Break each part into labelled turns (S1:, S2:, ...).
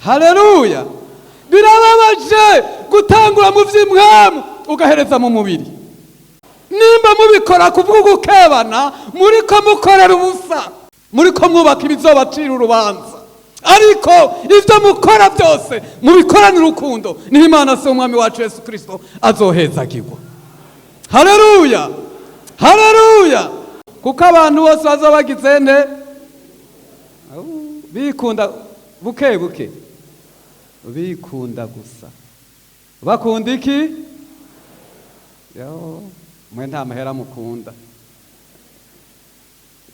S1: Haleluya. Birababaje gutangura mu vy'imwemu ugahereza mu mubiri. Nimba mubikora kubwo gukebana, muriko mukorera ubusa, muriko mwubaka ibizobacira urubanza. Ariko ivyo mukora byose mubikorana urukundo, niho Imana se umwami wacu Yesu Kristo azohezagirwa. Haleluya, haleluya. Kuko abantu bose bazobagize nte bikunda buke buke, bikunda gusa. Bakunda iki? Yo, mwe nta mahera mukunda.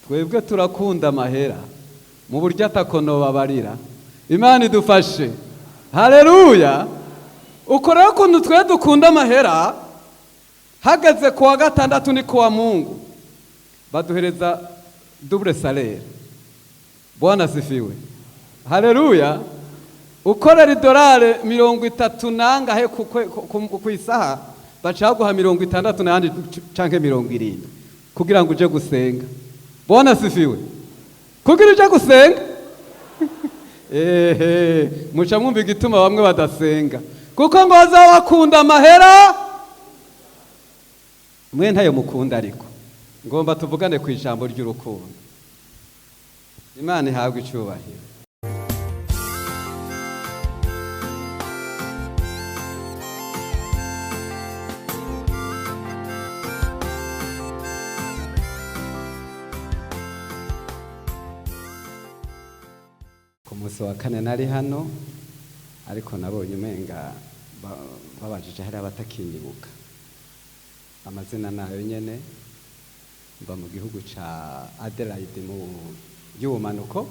S1: Twebwe turakunda amahera mu buryo atakono babarira. Imana idufashe. Haleluya. Uko rero kuntu twe dukunda amahera, hageze kuwa gatandatu ni kuwa Mungu baduhereza double salaire. Bwana sifiwe. Haleluya. Ukorera idolari 30 nangahe ku isaha, bacaguha 60 n'andi canke 70 kugira ngo uje gusenga. Bwana sifiwe. Kugira uje gusenga muca mwumva igituma bamwe badasenga, kuko ngo bazabakunda amahera, mwe ntayo mukunda. Ariko ngomba tuvugane ku ijambo ry'urukundo. Imana ihabwe icyubahiro. Ku munsi wa kane nari hano, ariko nabonye umenga babajije hari abatakinyibuka. Amazina nayo nyene, mba mu gihugu ca Adelaide mu y'ubumanuko,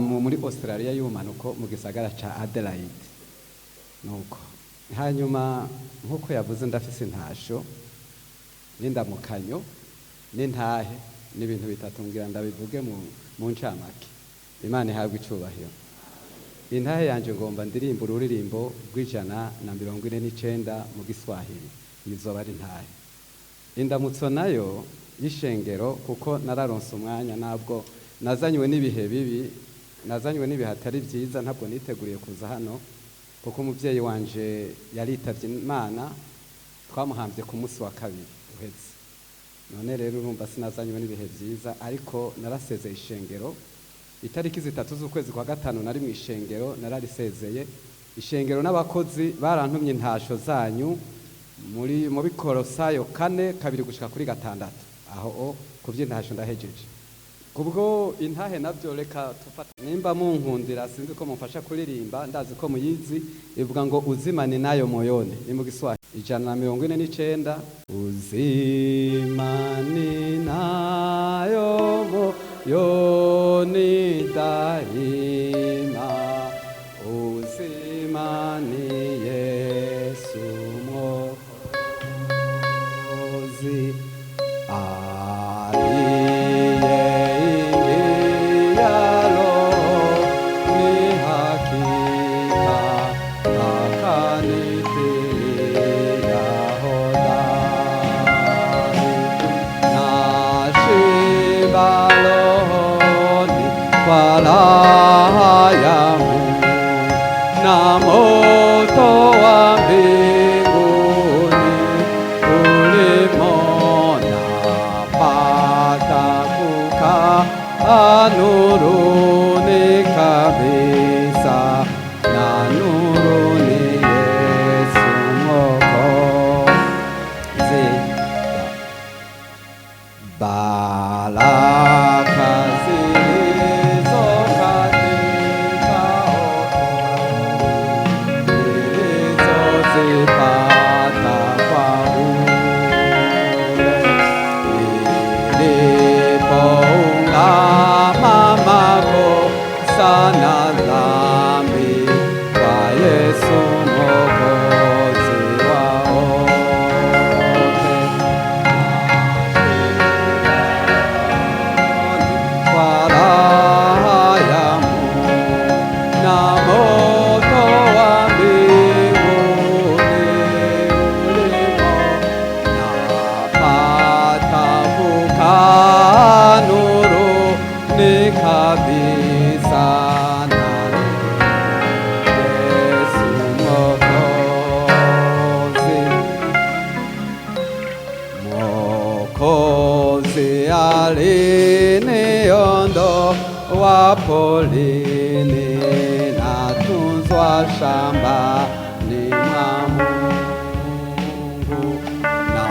S1: muri Australia y'ubumanuko mu gisagara ca Adelaide. Nuko hanyuma nkuko yavuze ndafise intasho n'indamukanyo n'intahe n'ibintu bitatu ngira ndabivuge mu ncamake. Imana ihabwe icyubahiro. Intahe yanje ngomba ndirimba ururirimbo rw'149 mu Giswahili. Izoba ari intahe. Indamutso nayo y'ishengero, kuko nararonse umwanya, nabwo nazanywe n'ibihe bibi, nazanywe n'ibihe atari byiza, ntabwo niteguriye kuza hano, kuko umuvyeyi wanje yaritavye Imana, twamuhambye ku munsi wa kabiri uheze. None rero urumva sinazanywe n'ibihe byiza, ariko narasezeye ishengero. Itariki 3 z'ukwezi kwa gatanu nari mu ishengero, nararisezeye ishengero n'abakozi barantumye intasho zanyu mu Bikolosayo 4:2 gushika kuri 6. Aho kuvyintasho ndahejeje. Kubwo intahe navyo reka tufata. Nimba munkundira, sinzi ko mumfasha kuririmba, ndazi ko muyizi, ivuga ngo uzimani nayo moyone. Ni mu Giswahili 149. Uzimani nayo moyoni daima, uzimani Yesu Mwokozi aliye ingiyalo, ni hakika akanitilia hodari, nashiba rohoni kwa raha ya Mungu, na moto wa mbinguni ulimo napata kukaa nuruni kabisa, na nuruni Yesu Mwokozi. Baraka zilizo katika wokovu shambani mwa Mungu, na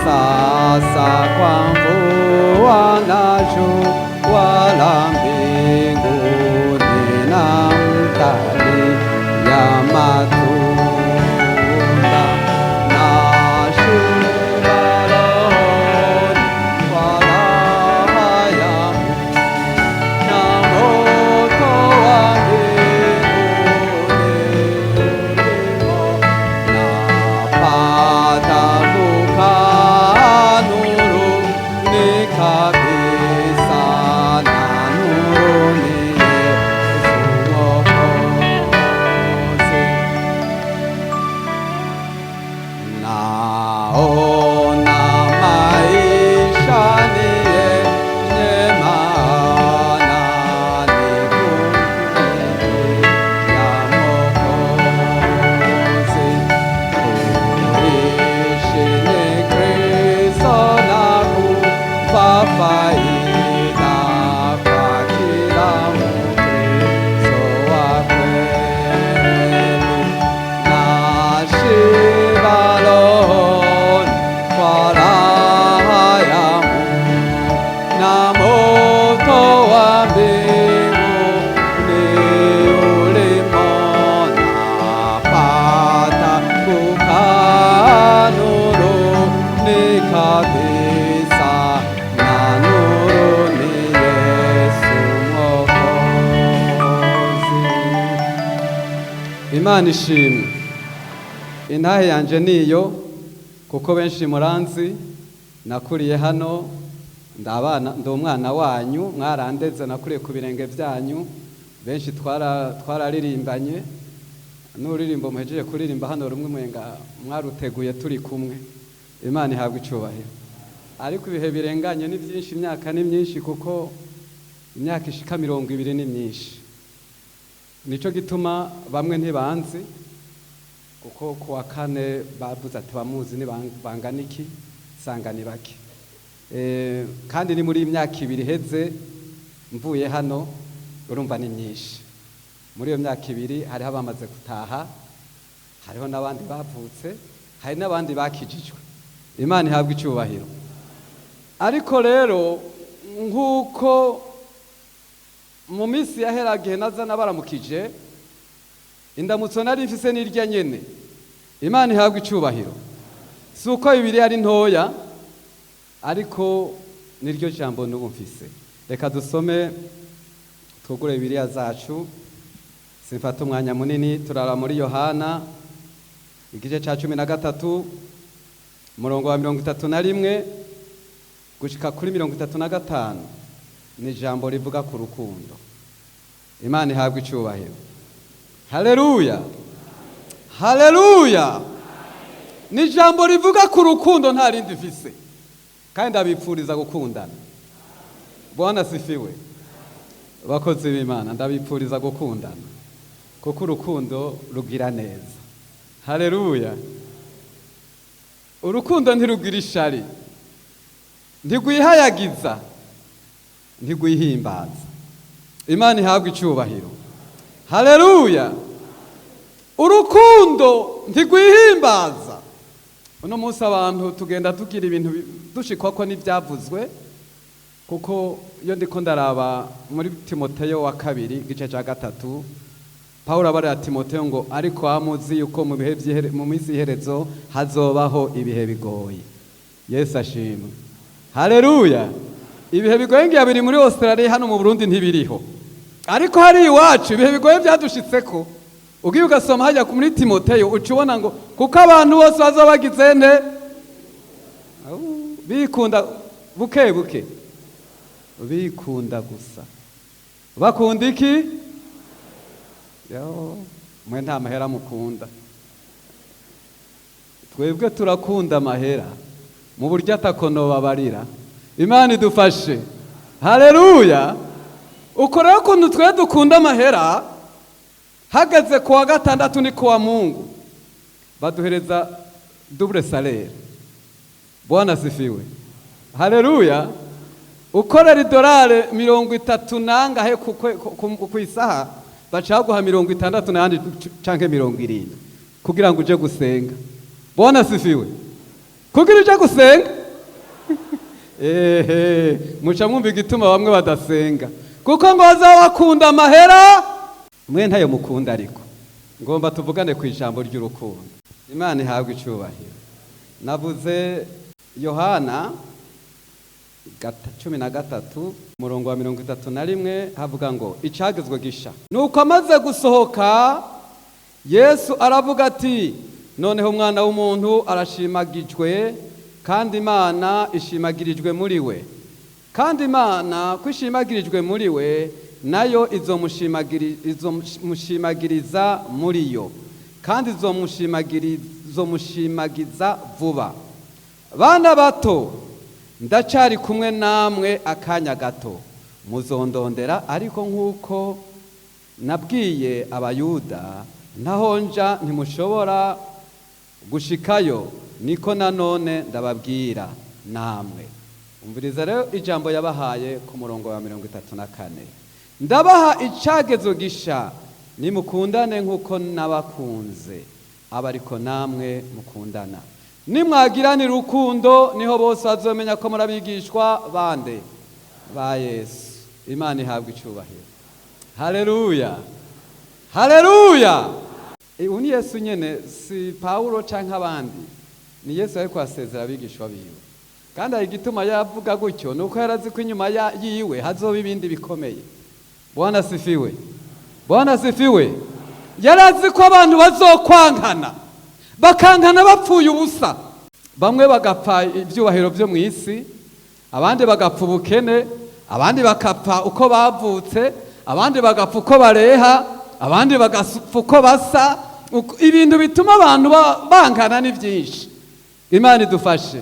S1: sasa kwa mvua na jua la mbinguni na mtani ya matunda, na shiba rohoni kwa raha ya Mungu, na moto wa mbinguni ulimo, napata kukaa nuruni kabisa, na nuruni Yesu Mwokozi. Naona maisha ni yenye maana, ni kumtumikia Mwokozi. Kuishi ni Kristo na kufa faida kwa kila Mkristo wa kweli, na shiba rohoni kwa raha ya Mungu, na moto wa mbinguni ulimo, napata kukaa nuruni kabisa, na nuruni Yesu Mwokozi. Imana ishimwe. Intahe yanje niyo, kuko benshi muranzi, nakuriye hano, ndi umwana wanyu, mwarandeze, nakuriye ku birenge byanyu, benshi twararirimbanye, n'uririmbo muhejeje kuririmba hano rumwe mwenga mwaruteguye turi kumwe. Imana ihabwa icubahiro. Ariko ibihe birenganye ni byinshi, imyaka ni myinshi, kuko imyaka ishika 20 ni myinshi. Nico gituma bamwe ntibanzi, kuko kuwa kane bavuze ati bamuzi ni bangana iki, sanga ni bake. Kandi ni muri imyaka 2 heze mvuye hano, urumva ni myinshi. Muri iyo myaka 2 hariho abamaze gutaha, hariho n'abandi bavutse, hari n'abandi bakijijwe. Imana ihabwa icubahiro. Ariko rero nk'uko mu minsi yaheragihe naza nabaramukije, indamutso nari mfise n'irya nyene. Imana ihabwa icubahiro. Si uko Bibiliya ari ntoya, ariko niryo jambo n'ubu mfise. Reka dusome, twugure Bibiliya zacu, simfata umwanya munini. Turara muri Yohana igice ca 13 umurongo wa 31 gushika kuri 35. Ni jambo rivuga ku rukundo. Imana ihabwa icubahiro. Haleluya, haleluya. Ni jambo rivuga ku rukundo, nta rindi mfise, kandi ndabipfuriza gukundana. Bwana sifiwe. Bakozi b'Imana, ndabipfuriza gukundana, kuko urukundo rugira neza. Haleluya. Urukundo ntirugira ishari, ntigwihayagiza, ntigwihimbaza. Imana ihabwa icubahiro. Haleluya. Urukundo ntigwihimbaza. Uno munsi abantu tugenda tugira ibintu dushikwako n'ibyavuzwe, kuko iyo ndiko ndaraba muri Timoteyo wa 2 igice ca 3, Paulo abara Timoteyo ngo ariko amuzi yuko mu minsi iherezo hazobaho ibihe bigoye. Yesu ashimwe. Haleluya. Ibihe bigoye ngiye biri muri Australia, hano mu Burundi ntibiriho, ariko hari iwacu ibihe bigoye byadushitseko. Ugiye ugasoma hajya muri Timoteyo ucubona ngo kuko abantu bose bazobagize nte bikunda buke buke, bikunda gusa. Bakunda iki? Yo, mwe nta mahera mukunda. Twebwe turakunda amahera mu buryo atakono babarira. Imana idufashe. Haleluya. Uko rero kuntu twe dukunda amahera, hagaze kuwa 6 ni kuwa Mungu baduhereza double salaire. Bwana sifiwe. Haleluya. Ukorera $30 nangahe ku isaha bacaguha 60 n'ahandi canke 70 kugira ngo uje gusenga. Bwana sifiwe. Kugira uje gusenga muca mwumva igituma bamwe badasenga, kuko ngo bazawakunda amahera mwe ntayo mukunda. Ariko ngomba tuvugane ku ijambo ry'urukundo. Imana ihabwa icubahiro. Navuze Yohana 13 umurongo wa 31 havuga ngo icagezwe gisha. Nuko amaze gusohoka Yesu aravuga ati, noneho umwana w'umuntu arashimagijwe, kandi Imana ishimagirijwe muri we. Kandi Imana kwishimagirijwe muri we, nayo izomushimagiriza muri yo, kandi izomushimagiza vuba. Bana bato, ndacari kumwe namwe akanya gato, muzondondera, ariko nk'uko nabwiye abayuda naho nja ntimushobora gushikayo, niko nanone ndababwira namwe. Umviriza rero ijambo yabahaye ku murongo wa 34. Ndabaha icagezo gisha, nimukundane nk'uko nabakunze, abariko namwe mukundana. Nimwagiranira urukundo, niho bose bazomenya ko murabigishwa bande ba Yesu. Imana ihabwa icubahiro. Haleluya, haleluya. Uni Yesu nyene, si Paulo canke abandi, ni Yesu ariko asezera abigishwa biwe. Kandi ari gituma yavuga gutyo, nuko yarazi ko inyuma yiwe hazoba ibindi bikomeye. Bwana sifiwe, Bwana sifiwe. Yarazi ko abantu bazokwankana, bakankana bapfuye ubusa. Bamwe bagapfa ibyubahiro byo mu isi, abandi bagapfa ubukene, abandi bakapfa uko bavutse, abandi bagapfa uko bareha, abandi bagapfa uko basa. Ibintu bituma abantu bankana ni byinshi. Imana idufashe.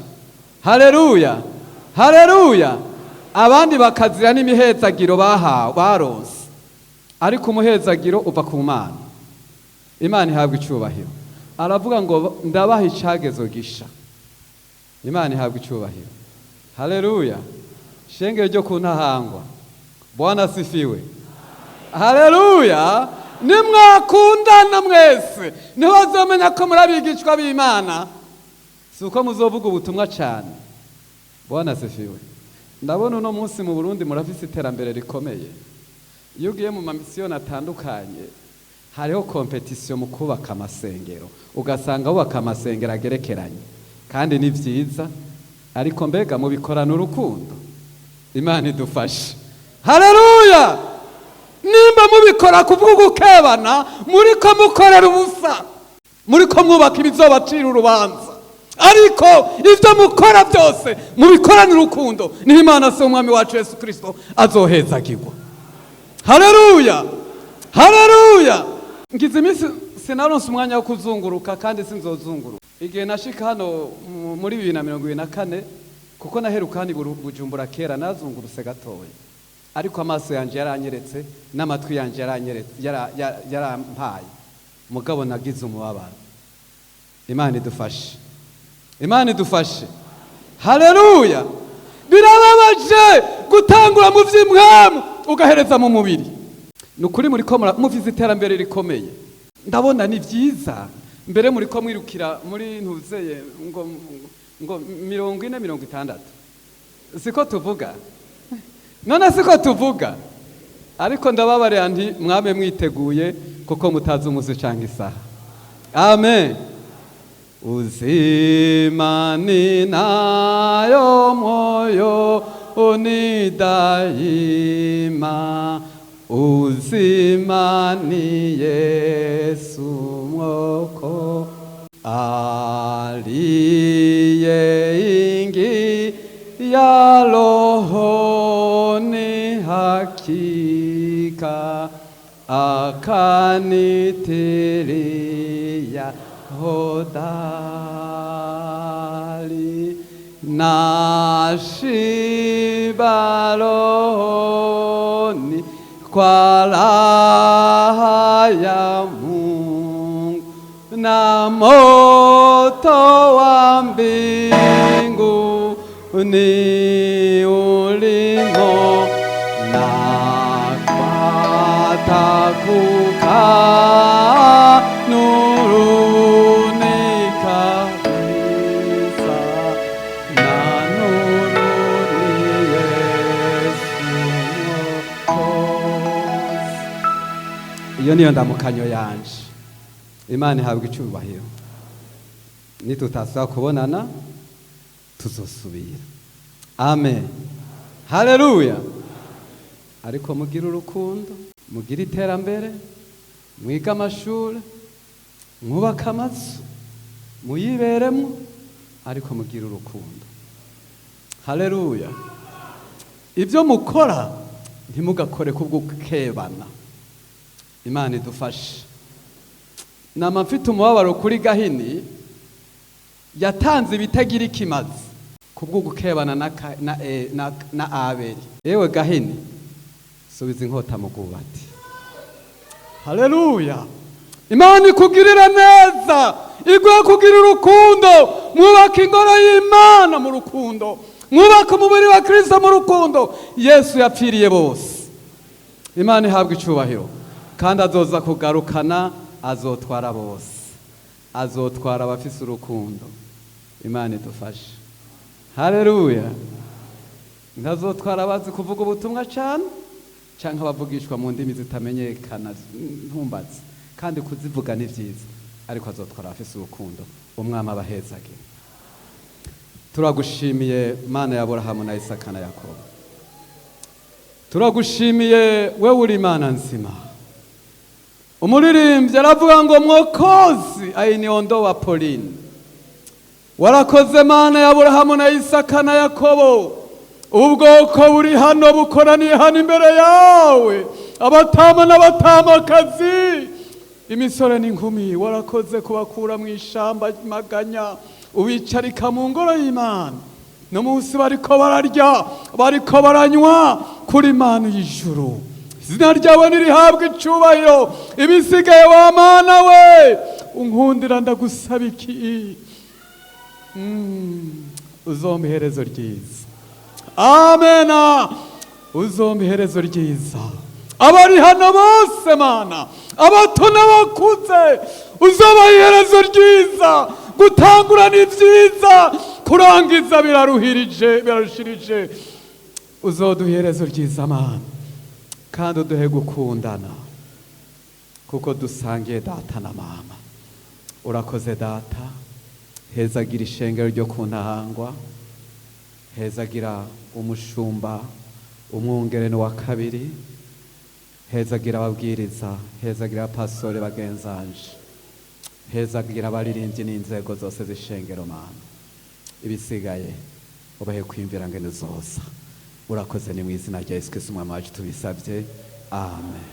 S1: Haleluya, haleluya. Abandi bakazira n'imihezagiro baronse, ariko umuhezagiro uva ku Mana. Imana ihabwa icubahiro. Aravuga ngo ndabaha icagezo gisha. Imana ihabwa icubahiro. Haleluya. Shengero ryo kuntahangwa. Bwana sifiwe. Haleluya. Nimwakundana mwese, niho bazomenya ko murabigishwa b'Imana. Suko muzovuga ubutumwa cyane. Bwana sifiwe. Ndabona uno munsi mu Burundi murafise iterambere rikomeye. Iyo ugiye mu mamisiyoni atandukanye, hariho competition mu kubaka amasengero, ugasanga bubaka amasengero agerekeranye, kandi ni vyiza, ariko mbega mubikorana urukundo. Imana idufashe. Haleluya. Nimba mubikora kuvuga gukebana, muriko mukorera ubusa, muriko mwubaka ibizobacira urubanza. Ariko ivyo mukora byose mubikorana urukundo, ni Imana se umwami wacu Yesu Kristo azohezagirwa. Haleluya, haleluya. Ngize iminsi sinaronse umwanya wo kuzunguruka, kandi sinzozunguruka. Igihe nashika hano muri 2024, kuko naheruka hani Bujumbura kera, nazunguruse gatoya, ariko amaso yanje yaranyeretse n'amatwi yanje yarampaye, mugabo nagize umubabaro. Imana idufashe, Imana idufashe. Haleluya. Birababaje gutangura mu vy'imwemu ugahereza mu mubiri. Nukuri muri ko muvize iterambere rikomeye. Ndabona ni vyiza. Mbere muri ko mwirukira muri ntuzeye ngo 40-60. Siko tuvuga. None siko tuvuga. Ariko ndababare andi mwame mwiteguye, kuko mutazi umuzi canke isaha. Amen. Uzima ninayo moyo ni daima, uzima ni Yesu mwoko aliyeinggia rohoni, hakika akanitilia hodari, nashiba rohoni kwa raha ya Mungu, na moto wa mbingu ni ulimo, na kwa takuka nuruni kabisa na nuruni Yesu Mwokozi. Iyo niyo ndamukanyo yanje. Imana ihabwa icyubahiro. Nitutasubira kubonana tuzosubira. Amen. Haleluya. Ariko mugira urukundo, mugira iterambere, mwiga amashuri, mwubaka amazu, muyiberemo, ariko mugira urukundo. Haleluya. Ibyo mukora ntimugakore kubwo gukebana. Imana idufashe. Nama mfite umubabaro kuri Gahini yatanze ibitagira ikimazi kubwo gukebana na Abeli. Ewe Gahini, subiza inkota mu bwubati. Haleluya. Imana ikugirira neza, iguhe kugira urukundo, mwubaka ingoro y'Imana mu rukundo, mwubaka umubiri wa Kristo mu rukundo. Yesu yapfiriye bose. Imana ihabwa icyubahiro, kandi azoza kugarukana, azotwara bose, azotwara abafise urukundo. Imana idufashe. Haleluya. Ntazotwara abazi kuvuga ubutumwa cyane cyangwa abavugishwa mu ndimi zitamenyekana ntumbaze, kandi kuzivuga ni byiza, ariko azotwara abafise urukundo. Umwami abahezagire. Turagushimiye Mana ya Aburahamu na Isaka na Yakobo. Turagushimiye wewe uri Imana nzima. Umuririmbyi aravuga ngo Mwokozi ainiondoa Pauline. Warakoze Mana ya Aburahamu na Isaka na Yakobo. Ubwoko buri hano bukoraniye hano imbere yawe, abatama n'abatamakazi, imisore n'inkumi. Warakoze kubakura mu ishamba maganya, ubicarika mu ngoro y'Imana. No munsi bariko bararya, bariko baranywa kuri Mana y'ijuru. Izina ryawe nirihabwe icyubahiro. Ibisigaye wa Mana we, unkundira ndagusaba iki? Uzompa iherezo ryiza. Amena. Uzompa iherezo ryiza. Abari hano bose Mana, abato n'abakuze, uzobaha iherezo ryiza. Gutangura ni byiza, kurangiza birarushirije. Uzoduha iherezo ryiza Mana, kandi uduhe gukundana, kuko dusangiye data na mama. Urakoze data. Hezagira ishengero ryo kuntahangwa, hezagira umushumba, umwungereno wa kabiri, hezagira ababwiriza, hezagira abapastori bagenzanje, hezagira abaririmbyi n'inzego zose z'ishengero Mana. Ibisigaye ubahe kwimvira ngene zoza. Urakoze, ni mu izina rya Yesu Kristo umwami wacu tubisabye. Amen.